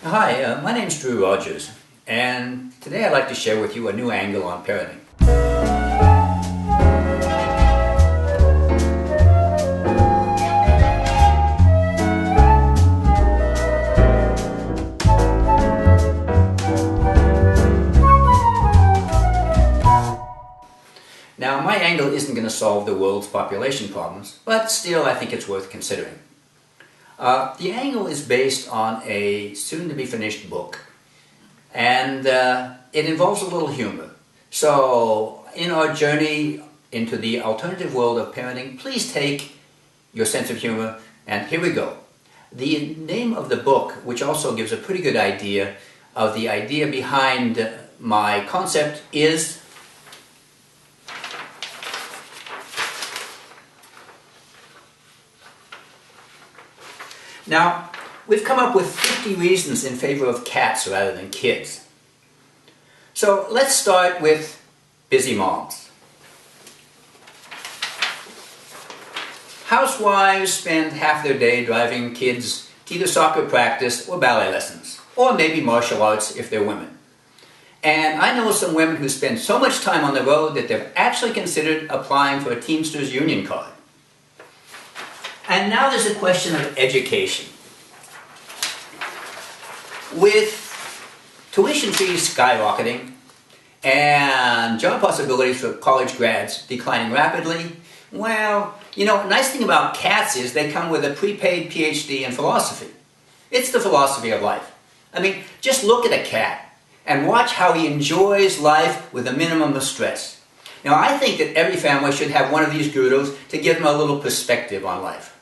Hi, my name's Drew Rodgers, and today I'd like to share with you a new angle on parenting. Now, my angle isn't going to solve the world's population problems, but still I think it's worth considering. The angle is based on a soon-to-be-finished book, and it involves a little humor. So, in our journey into the alternative world of parenting, please take your sense of humor, and here we go. The name of the book, which also gives a pretty good idea of the idea behind my concept, is Now, we've come up with 50 reasons in favor of cats rather than kids. So let's start with busy moms. Housewives spend half their day driving kids to either soccer practice or ballet lessons, or maybe martial arts if they're women. And I know some women who spend so much time on the road that they've actually considered applying for a Teamsters union card. And now there's a question of education. With tuition fees skyrocketing and job possibilities for college grads declining rapidly, well, you know, the nice thing about cats is they come with a prepaid PhD in philosophy. It's the philosophy of life. I mean, just look at a cat and watch how he enjoys life with a minimum of stress. Now, I think that every family should have one of these gurus to give them a little perspective on life.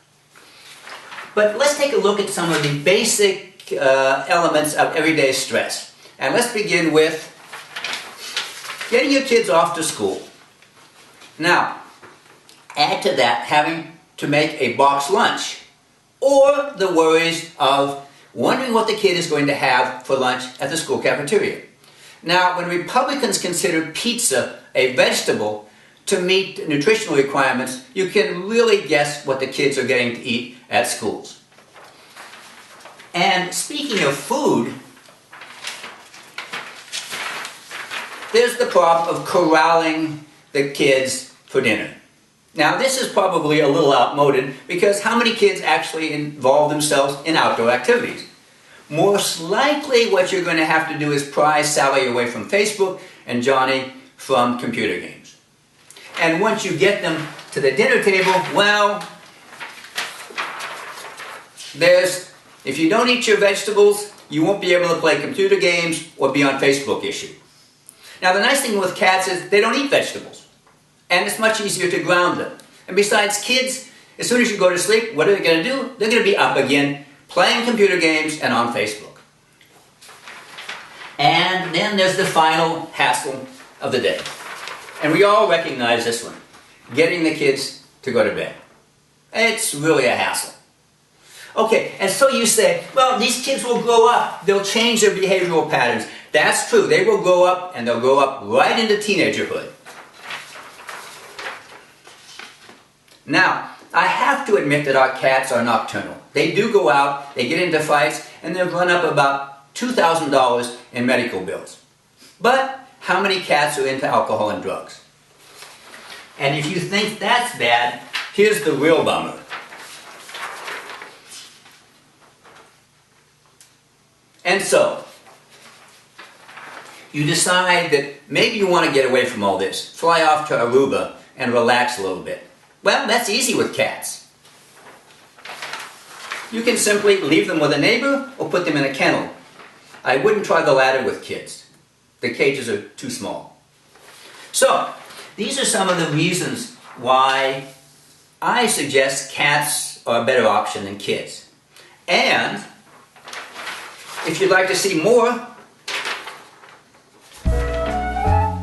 But let's take a look at some of the basic elements of everyday stress. And let's begin with getting your kids off to school. Now, add to that having to make a box lunch, or the worries of wondering what the kid is going to have for lunch at the school cafeteria. Now, when Republicans consider pizza a vegetable to meet nutritional requirements, you can really guess what the kids are getting to eat at schools. And speaking of food, there's the problem of corralling the kids for dinner. Now, this is probably a little outmoded because how many kids actually involve themselves in outdoor activities? Most likely what you're going to have to do is pry Sally away from Facebook and Johnny from computer games. And once you get them to the dinner table, well, if you don't eat your vegetables, you won't be able to play computer games or be on Facebook issue. Now, the nice thing with cats is they don't eat vegetables, and it's much easier to ground them. And besides, kids, as soon as you go to sleep, what are they going to do? They're going to be up again, playing computer games and on Facebook. And then there's the final hassle of the day. And we all recognize this one, getting the kids to go to bed. It's really a hassle. Okay, and so you say, well, these kids will grow up. They'll change their behavioral patterns. That's true. They will grow up, and they'll grow up right into teenagerhood. Now, I have to admit that our cats are nocturnal. They do go out, they get into fights, and they'll run up about $2,000 in medical bills. But how many cats are into alcohol and drugs? And if you think that's bad, here's the real bummer. And so, you decide that maybe you want to get away from all this, fly off to Aruba and relax a little bit. Well, that's easy with cats. You can simply leave them with a neighbor or put them in a kennel. I wouldn't try the latter with kids. The cages are too small. So, these are some of the reasons why I suggest cats are a better option than kids. And if you'd like to see more,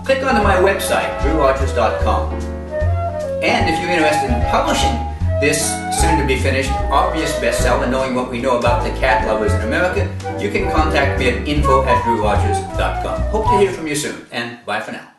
click onto my website, drewrodgers.com. And if you're interested in publishing this soon-to-be-finished obvious bestseller, knowing what we know about the cat lovers in America, you can contact me at info@drewrodgers.com. Hope to hear from you soon, and bye for now.